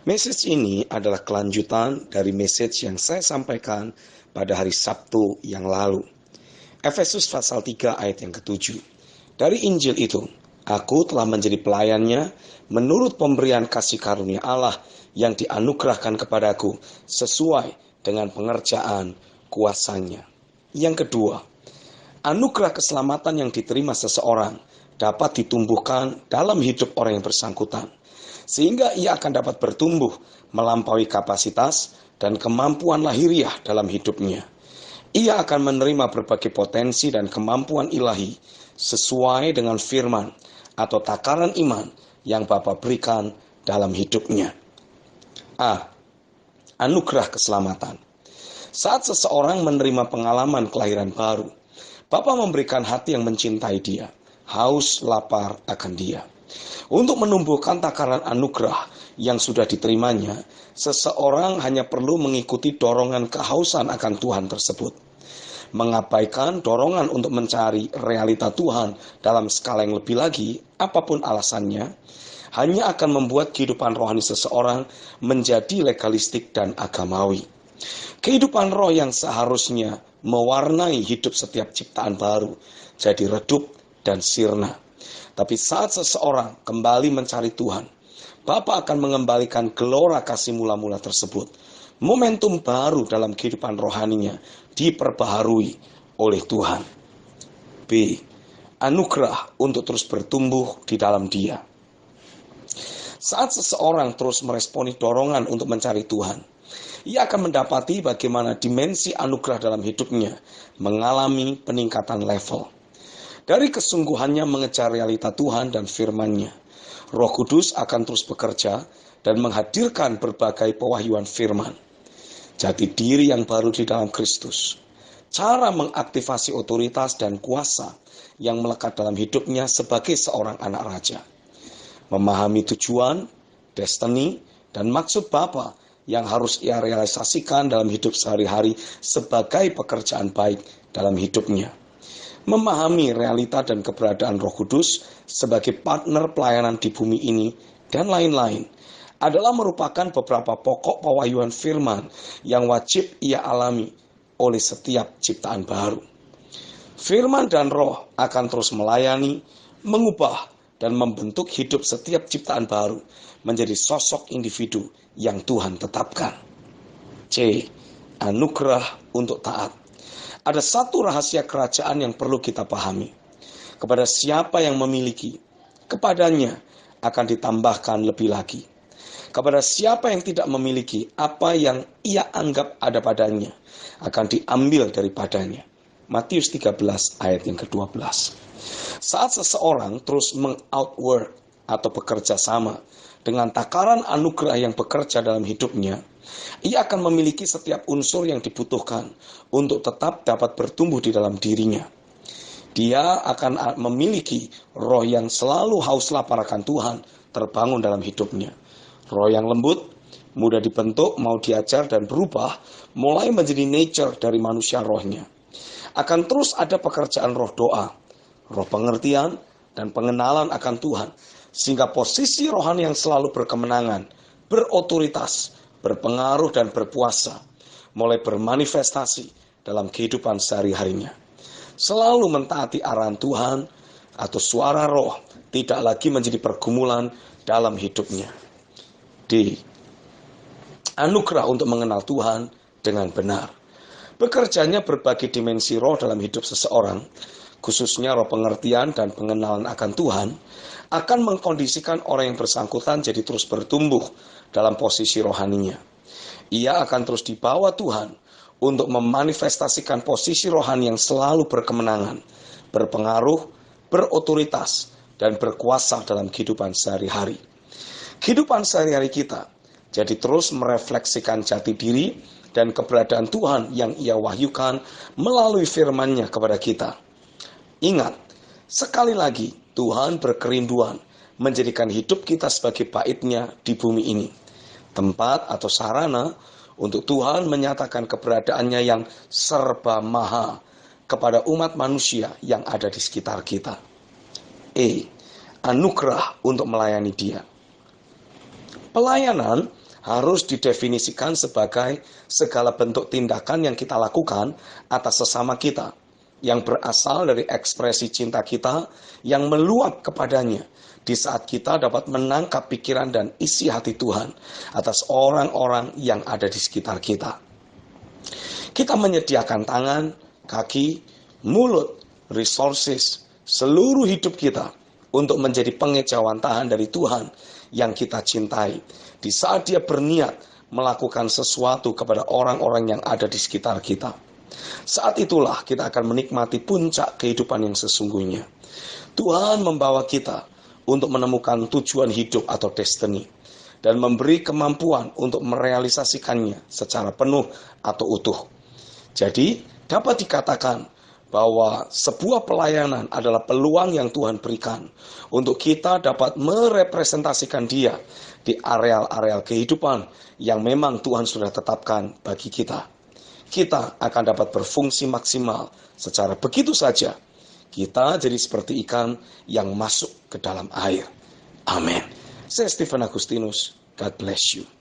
Message ini adalah kelanjutan dari message yang saya sampaikan pada hari Sabtu yang lalu. Efesus pasal 3 ayat yang ke-7. Dari Injil itu, aku telah menjadi pelayannya menurut pemberian kasih karunia Allah yang dianugerahkan kepadaku sesuai dengan pengerjaan kuasanya. Yang kedua, anugerah keselamatan yang diterima seseorang dapat ditumbuhkan dalam hidup orang yang bersangkutan, sehingga ia akan dapat bertumbuh melampaui kapasitas dan kemampuan lahiriah dalam hidupnya. Ia akan menerima berbagai potensi dan kemampuan ilahi sesuai dengan firman atau takaran iman yang Bapa berikan dalam hidupnya. A. Anugerah keselamatan. Saat seseorang menerima pengalaman kelahiran baru, Bapa memberikan hati yang mencintai dia, haus lapar akan dia. Untuk menumbuhkan takaran anugerah yang sudah diterimanya, seseorang hanya perlu mengikuti dorongan kehausan akan Tuhan tersebut. Mengabaikan dorongan untuk mencari realita Tuhan dalam skala yang lebih lagi, apapun alasannya, hanya akan membuat kehidupan rohani seseorang menjadi legalistik dan agamawi. Kehidupan roh yang seharusnya mewarnai hidup setiap ciptaan baru jadi redup dan sirna. Tapi saat seseorang kembali mencari Tuhan, Bapa akan mengembalikan gelora kasih mula-mula tersebut. Momentum baru dalam kehidupan rohaninya diperbaharui oleh Tuhan. B. Anugerah untuk terus bertumbuh di dalam Dia. Saat seseorang terus meresponi dorongan untuk mencari Tuhan, ia akan mendapati bagaimana dimensi anugerah dalam hidupnya mengalami peningkatan level. Dari kesungguhannya mengejar realita Tuhan dan firman-Nya, Roh Kudus akan terus bekerja dan menghadirkan berbagai pewahyuan firman. Jati diri yang baru di dalam Kristus, cara mengaktifasi otoritas dan kuasa yang melekat dalam hidupnya sebagai seorang anak raja. Memahami tujuan, destiny, dan maksud Bapa yang harus ia realisasikan dalam hidup sehari-hari sebagai pekerjaan baik dalam hidupnya. Memahami realita dan keberadaan Roh Kudus sebagai partner pelayanan di bumi ini, dan lain-lain, adalah merupakan beberapa pokok pewahyuan firman yang wajib ia alami oleh setiap ciptaan baru. Firman dan Roh akan terus melayani, mengubah, dan membentuk hidup setiap ciptaan baru menjadi sosok individu yang Tuhan tetapkan. C. Anugerah untuk taat. Ada satu rahasia kerajaan yang perlu kita pahami. Kepada siapa yang memiliki, kepadanya akan ditambahkan lebih lagi. Kepada siapa yang tidak memiliki, apa yang ia anggap ada padanya akan diambil daripadanya. Matius 13 ayat yang ke-12. Saat seseorang terus meng-outwork atau bekerja sama dengan takaran anugerah yang bekerja dalam hidupnya, ia akan memiliki setiap unsur yang dibutuhkan untuk tetap dapat bertumbuh di dalam dirinya. Dia akan memiliki roh yang selalu haus lapar akan Tuhan terbangun dalam hidupnya. Roh yang lembut, mudah dibentuk, mau diajar dan berubah, mulai menjadi nature dari manusia rohnya. Akan terus ada pekerjaan roh doa, roh pengertian, dan pengenalan akan Tuhan, sehingga posisi rohani yang selalu berkemenangan, berotoritas, berpengaruh dan berpuasa, mulai bermanifestasi dalam kehidupan sehari-harinya. Selalu mentaati arahan Tuhan atau suara roh tidak lagi menjadi pergumulan dalam hidupnya. D. Anugerah untuk mengenal Tuhan dengan benar. Bekerjanya berbagai dimensi roh dalam hidup seseorang, khususnya roh pengertian dan pengenalan akan Tuhan, akan mengkondisikan orang yang bersangkutan jadi terus bertumbuh dalam posisi rohaninya. Ia akan terus dibawa Tuhan untuk memanifestasikan posisi rohani yang selalu berkemenangan, berpengaruh, berotoritas, dan berkuasa dalam kehidupan sehari-hari. Kehidupan sehari-hari kita jadi terus merefleksikan jati diri dan keberadaan Tuhan yang ia wahyukan melalui firman-Nya kepada kita. Ingat, sekali lagi Tuhan berkerinduan menjadikan hidup kita sebagai bait-Nya di bumi ini, tempat atau sarana untuk Tuhan menyatakan keberadaannya yang serba maha kepada umat manusia yang ada di sekitar kita. E. Anugerah untuk melayani Dia. Pelayanan harus didefinisikan sebagai segala bentuk tindakan yang kita lakukan atas sesama kita, yang berasal dari ekspresi cinta kita yang meluap kepadanya di saat kita dapat menangkap pikiran dan isi hati Tuhan atas orang-orang yang ada di sekitar kita. Kita menyediakan tangan, kaki, mulut, resources, seluruh hidup kita untuk menjadi pengejawantahan dari Tuhan yang kita cintai di saat Dia berniat melakukan sesuatu kepada orang-orang yang ada di sekitar kita. Saat itulah kita akan menikmati puncak kehidupan yang sesungguhnya. Tuhan membawa kita untuk menemukan tujuan hidup atau destiny dan memberi kemampuan untuk merealisasikannya secara penuh atau utuh. Jadi, dapat dikatakan bahwa sebuah pelayanan adalah peluang yang Tuhan berikan untuk kita dapat merepresentasikan Dia di areal-areal kehidupan yang memang Tuhan sudah tetapkan bagi kita. Kita akan dapat berfungsi maksimal secara begitu saja. Kita jadi seperti ikan yang masuk ke dalam air. Amin. Saya Stephen Agustinus. God bless you.